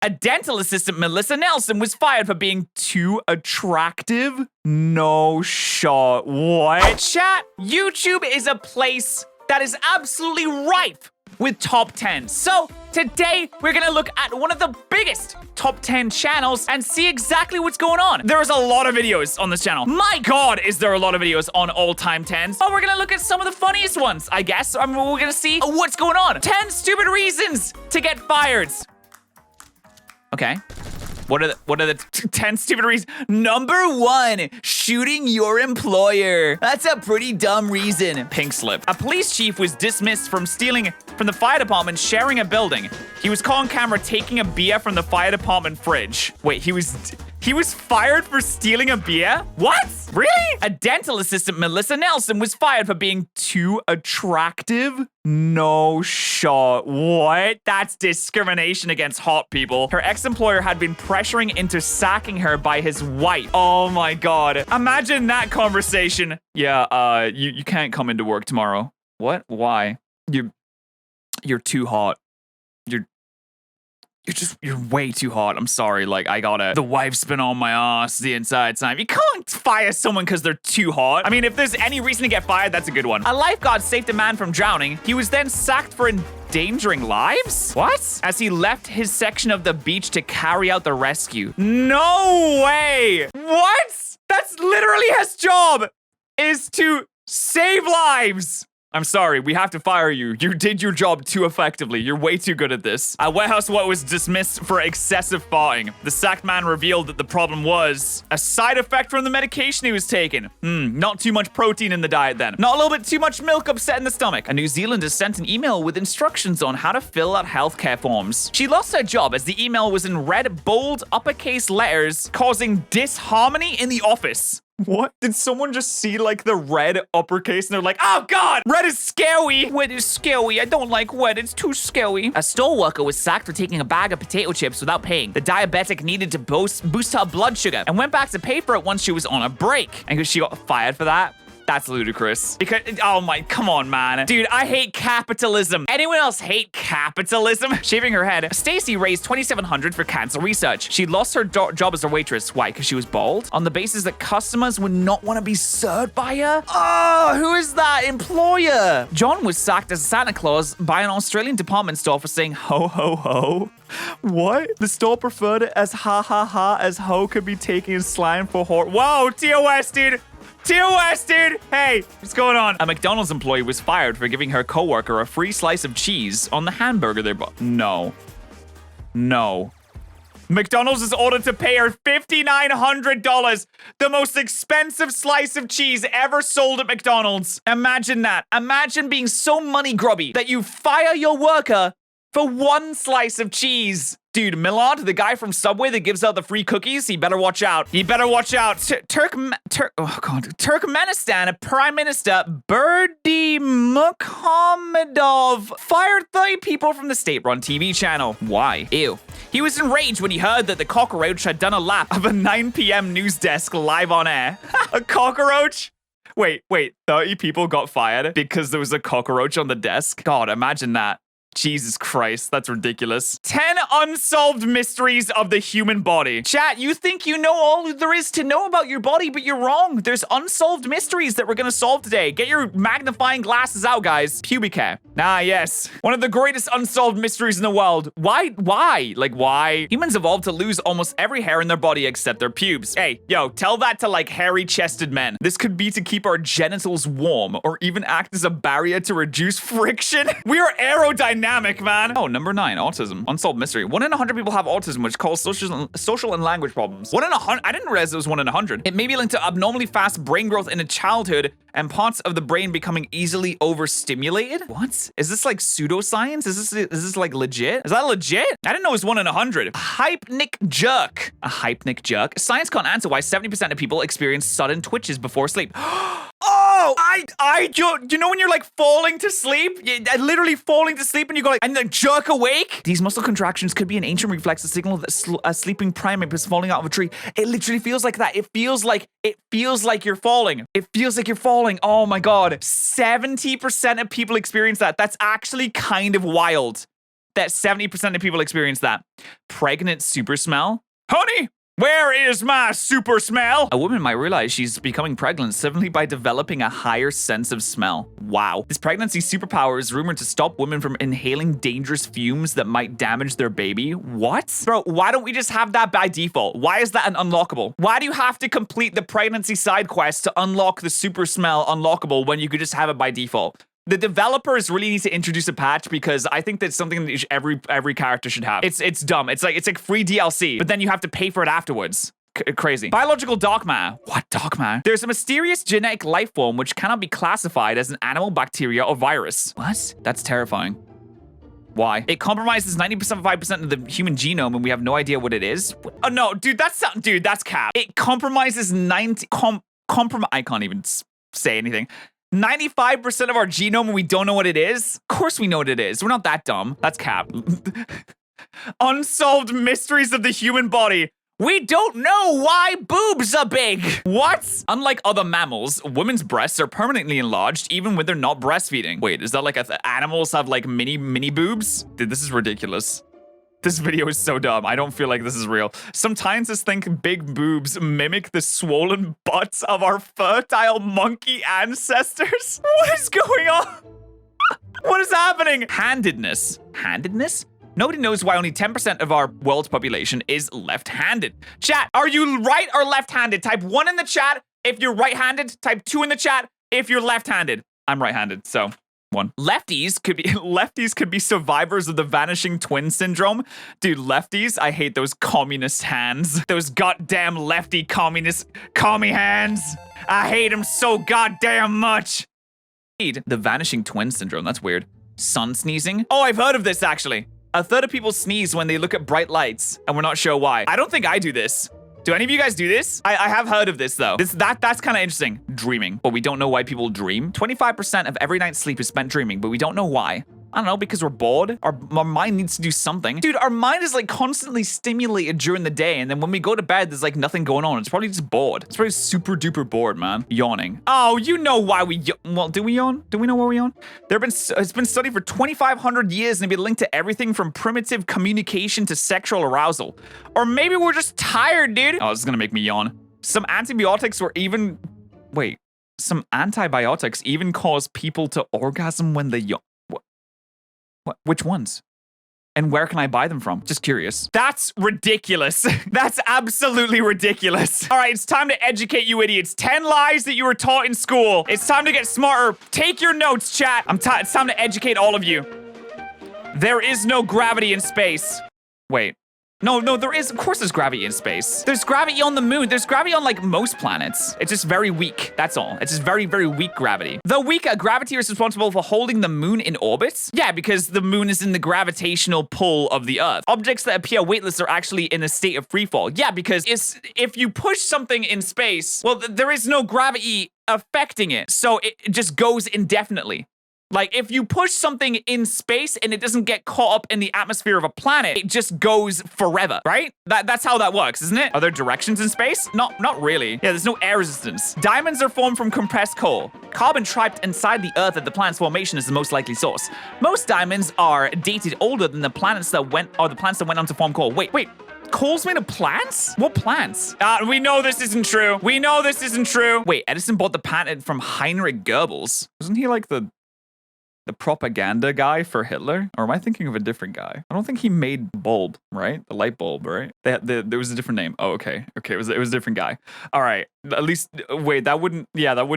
A dental assistant, Melissa Nelson, was fired for being too attractive? No shot. What? Chat, YouTube is a place that is absolutely ripe with top 10s. So today we're gonna look at one of the biggest top 10 channels and see exactly what's going on. There's a lot of videos on this channel. My God, is there a lot of videos on all-time 10s? But we're gonna look at some of the funniest ones, I guess. We're gonna see what's going on. 10 stupid reasons to get fired. Okay. What are the 10 stupid reasons? Number 1, shooting your employer. That's a pretty dumb reason. Pink slip. A police chief was dismissed from stealing from the fire department sharing a building. He was caught on camera taking a beer from the fire department fridge. Wait, he was fired for stealing a beer? What? Really? A dental assistant, Melissa Nelson, was fired for being too attractive? No shot. What? That's discrimination against hot people. Her ex-employer had been pressuring into sacking her by his wife. Oh my God. Imagine that conversation. Yeah, you can't come into work tomorrow. What? Why? You're too hot. You're way too hot. I'm sorry. Like, the wife's been on my ass the entire time. You can't fire someone because they're too hot. I mean, if there's any reason to get fired, that's a good one. A lifeguard saved a man from drowning. He was then sacked for endangering lives? What? As he left his section of the beach to carry out the rescue. No way. What? That's literally his job, is to save lives. I'm sorry, we have to fire you. You did your job too effectively. You're way too good at this. A warehouse worker was dismissed for excessive farting. The sacked man revealed that the problem was a side effect from the medication he was taking. Not too much protein in the diet then. Not a little bit too much milk upsetting the stomach. A New Zealander sent an email with instructions on how to fill out healthcare forms. She lost her job as the email was in red, bold, uppercase letters, causing disharmony in the office. What? Did someone just see, like, the red uppercase and they're like, oh God, red is scary. Red is scary. I don't like red. It's too scary. A store worker was sacked for taking a bag of potato chips without paying. The diabetic needed to boost her blood sugar and went back to pay for it once she was on a break. And she got fired for that. That's ludicrous. Because, oh my, come on, man. Dude, I hate capitalism. Anyone else hate capitalism? Shaving her head, Stacy raised $2,700 for cancer research. She lost her job as a waitress. Why? Because she was bald? On the basis that customers would not want to be served by her? Oh, who is that employer? John was sacked as Santa Claus by an Australian department store for saying ho, ho, ho. What? The store preferred it as ha, ha, ha, as ho could be taken as slang for whore. Whoa, TOS, dude. TOS, dude! Hey, what's going on? A McDonald's employee was fired for giving her coworker a free slice of cheese on the hamburger they bought. No. McDonald's is ordered to pay her $5,900, the most expensive slice of cheese ever sold at McDonald's. Imagine that. Imagine being so money grubby that you fire your worker for one slice of cheese. Dude, Millard, the guy from Subway that gives out the free cookies, he better watch out. He better watch out. Turkmenistan Prime Minister Berdi Muhammadov fired 30 people from the state-run TV channel. Why? Ew. He was enraged when he heard that the cockroach had done a lap of a 9 p.m. news desk live on air. A cockroach? Wait, 30 people got fired because there was a cockroach on the desk? God, imagine that. Jesus Christ, that's ridiculous. 10 unsolved mysteries of the human body. Chat, you think you know all there is to know about your body, but you're wrong. There's unsolved mysteries that we're gonna solve today. Get your magnifying glasses out, guys. Pubic hair. Ah, yes. One of the greatest unsolved mysteries in the world. Why? Like, why? Humans evolved to lose almost every hair in their body except their pubes. Hey, yo, tell that to, like, hairy-chested men. This could be to keep our genitals warm or even act as a barrier to reduce friction. We are aerodynamic, man. Oh, number 9, autism. Unsolved mystery. 1 in 100 people have autism, which causes social and language problems. 1 in 100? I didn't realize it was 1 in 100. It may be linked to abnormally fast brain growth in a childhood and parts of the brain becoming easily overstimulated. What? Is this like pseudoscience? Is this like legit? Is that legit? I didn't know it was 1 in 100. A hypnic jerk. A hypnic jerk? Science can't answer why 70% of people experience sudden twitches before sleep. Oh, you know when you're like falling to sleep? Literally falling to sleep and you go like, and then jerk awake? These muscle contractions could be an ancient reflex, a signal that a sleeping primate is falling out of a tree. It literally feels like that. It feels like you're falling. It feels like you're falling. Oh my God. 70% of people experience that. That's actually kind of wild. that 70% of people experience that. Pregnant super smell. Honey, where is my super smell? A woman might realize she's becoming pregnant simply by developing a higher sense of smell. Wow. This pregnancy superpower is rumored to stop women from inhaling dangerous fumes that might damage their baby. What? Bro, why don't we just have that by default? Why is that an unlockable? Why do you have to complete the pregnancy side quest to unlock the super smell unlockable when you could just have it by default? The developers really need to introduce a patch because I think that's something that every character should have. It's dumb. It's like free DLC, but then you have to pay for it afterwards. Crazy. Biological dark matter. What dark matter? There's a mysterious genetic life form which cannot be classified as an animal, bacteria, or virus. What? That's terrifying. Why? It compromises 95% of the human genome and we have no idea what it is. Oh no, dude, that's cap. It compromises I can't even say anything. 95% of our genome and we don't know what it is? Of course we know what it is. We're not that dumb. That's cap. Unsolved mysteries of the human body. We don't know why boobs are big. What? Unlike other mammals, women's breasts are permanently enlarged even when they're not breastfeeding. Wait, is that like animals have like mini boobs? Dude, this is ridiculous. This video is so dumb. I don't feel like this is real. Some scientists think big boobs mimic the swollen butts of our fertile monkey ancestors. What is going on? What is happening? Handedness. Handedness? Nobody knows why only 10% of our world's population is left-handed. Chat, are you right or left-handed? Type 1 in the chat if you're right-handed. Type 2 in the chat if you're left-handed. I'm right-handed, so... 1. Lefties could be survivors of the vanishing twin syndrome. Dude, lefties, I hate those communist hands. Those goddamn lefty commie hands. I hate them so goddamn much. The vanishing twin syndrome, that's weird. Sun sneezing? Oh, I've heard of this actually. A third of people sneeze when they look at bright lights, and we're not sure why. I don't think I do this. Do any of you guys do this? I have heard of this though. That's kind of interesting. Dreaming, but we don't know why people dream. 25% of every night's sleep is spent dreaming, but we don't know why. I don't know, because we're bored. Our mind needs to do something. Dude, our mind is like constantly stimulated during the day, and then when we go to bed, there's like nothing going on. It's probably just bored. It's probably super duper bored, man. Yawning. Oh, you know why we well, do we yawn? Do we know why we yawn? It's been studied for 2,500 years and been linked to everything from primitive communication to sexual arousal. Or maybe we're just tired, dude. Oh, this is gonna make me yawn. Some antibiotics even cause people to orgasm when they yawn. What? Which ones? And where can I buy them from? Just curious. That's ridiculous. That's absolutely ridiculous. All right, it's time to educate you idiots. 10 lies that you were taught in school. It's time to get smarter. Take your notes, chat. It's time to educate all of you. There is no gravity in space. Wait. No, there is. Of course there's gravity in space. There's gravity on the moon. There's gravity on, like, most planets. It's just very weak. That's all. It's just very, very weak gravity. The weaker gravity is responsible for holding the moon in orbit. Yeah, because the moon is in the gravitational pull of the Earth. Objects that appear weightless are actually in a state of freefall. Yeah, because if you push something in space, well, there is no gravity affecting it. So it just goes indefinitely. Like, if you push something in space and it doesn't get caught up in the atmosphere of a planet, it just goes forever, right? That's how that works, isn't it? Are there directions in space? Not really. Yeah, there's no air resistance. Diamonds are formed from compressed coal. Carbon trapped inside the Earth at the planet's formation is the most likely source. Most diamonds are dated older than the planets that went on to form coal. Wait. Coal's made of plants? What plants? We know this isn't true. We know this isn't true. Wait, Edison bought the patent from Heinrich Goebbels. Wasn't he like the propaganda guy for Hitler? Or am I thinking of a different guy? I don't think he made bulb, right? The light bulb, right? There was a different name. Oh, okay. Okay, it was a different guy. All right. At least, wait, that wouldn't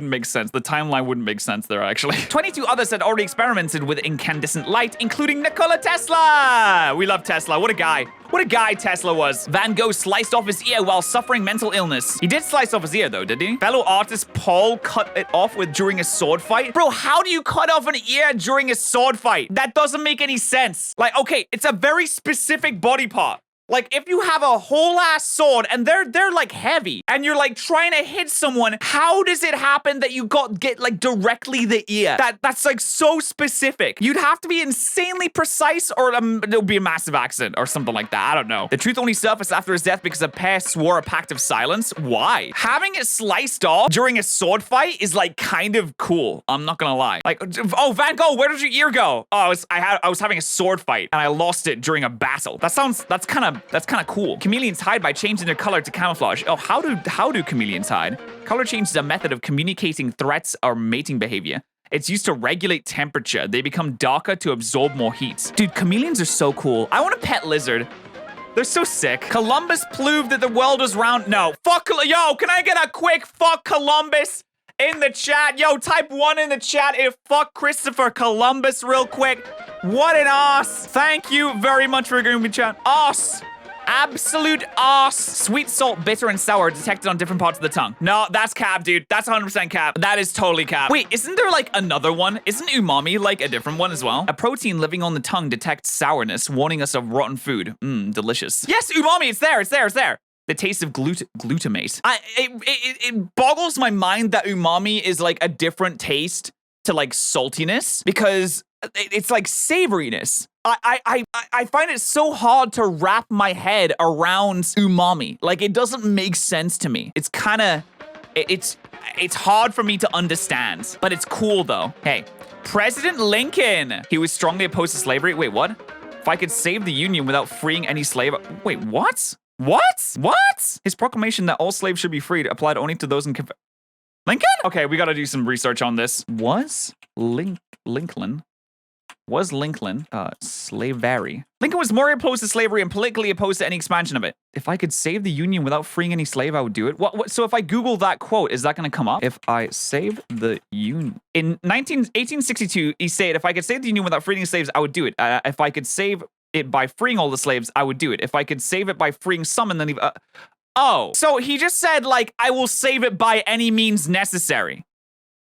make sense. The timeline wouldn't make sense there, actually. 22 others had already experimented with incandescent light, including Nikola Tesla. We love Tesla. What a guy. What a guy Tesla was. Van Gogh sliced off his ear while suffering mental illness. He did slice off his ear, though, did he? Fellow artist Paul cut it off during a sword fight. Bro, how do you cut off an ear during a sword fight? That doesn't make any sense. Like, okay, it's a very specific body part. Like, if you have a whole ass sword and they're like heavy and you're like trying to hit someone, how does it happen that you get like directly the ear? That's like so specific. You'd have to be insanely precise or it'll be a massive accident or something like that. I don't know. The truth only surfaced after his death because a pair swore a pact of silence. Why? Having it sliced off during a sword fight is like kind of cool. I'm not gonna lie. Like, oh, Van Gogh, where did your ear go? Oh, I was having a sword fight and I lost it during a battle. That's kind of cool. Chameleons hide by changing their color to camouflage. Oh, how do chameleons hide? Color change is a method of communicating threats or mating behavior. It's used to regulate temperature. They become darker to absorb more heat. Dude, chameleons are so cool. I want a pet lizard. They're so sick. Columbus proved that the world was round. No, fuck, yo, can I get a quick fuck Columbus in the chat? Yo, type 1 in the chat if fuck Christopher Columbus real quick. What an ass. Thank you very much for agreeing with me, chat. Ass. Absolute ass. Sweet, salt, bitter, and sour detected on different parts of the tongue. No, that's cap, dude. That's 100% cap. That is totally cap. Wait, isn't there like another one? Isn't umami like a different one as well? A protein living on the tongue detects sourness, warning us of rotten food. Mmm, delicious. Yes, umami, it's there. The taste of glutamate. It boggles my mind that umami is like a different taste to like saltiness because it's like savoriness. I find it so hard to wrap my head around umami. Like, it doesn't make sense to me. It's kind of, it's hard for me to understand, but it's cool though. Hey, President Lincoln. He was strongly opposed to slavery. Wait, what? If I could save the Union without freeing any slave. Wait, what? What? His proclamation that all slaves should be freed applied only to those in Lincoln? Okay, we gotta do some research on this. Was Lincoln slavery? Lincoln was more opposed to slavery and politically opposed to any expansion of it. If I could save the Union without freeing any slave, I would do it. What? So if I Google that quote, is that going to come up? If I save the Union. In 1862, he said, if I could save the Union without freeing slaves, I would do it. If I could save it by freeing all the slaves, I would do it. If I could save it by freeing some and then leave... oh, so he just said, like, I will save it by any means necessary.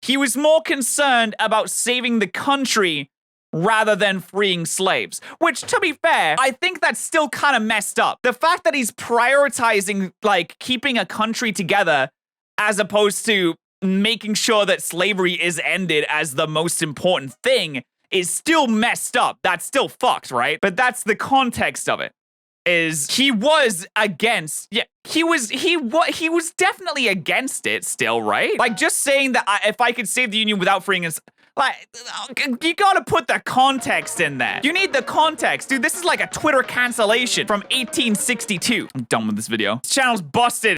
He was more concerned about saving the country rather than freeing slaves. Which, to be fair, I think that's still kind of messed up. The fact that he's prioritizing, like, keeping a country together as opposed to making sure that slavery is ended as the most important thing is still messed up. That's still fucked, right? But that's the context of it. Is he was against, yeah, he was definitely against it still, right? Like, just saying that if I could save the Union without freeing us, like, you gotta put the context in there. You need the context. Dude, this is like a Twitter cancellation from 1862. I'm done with this video. This channel's busted.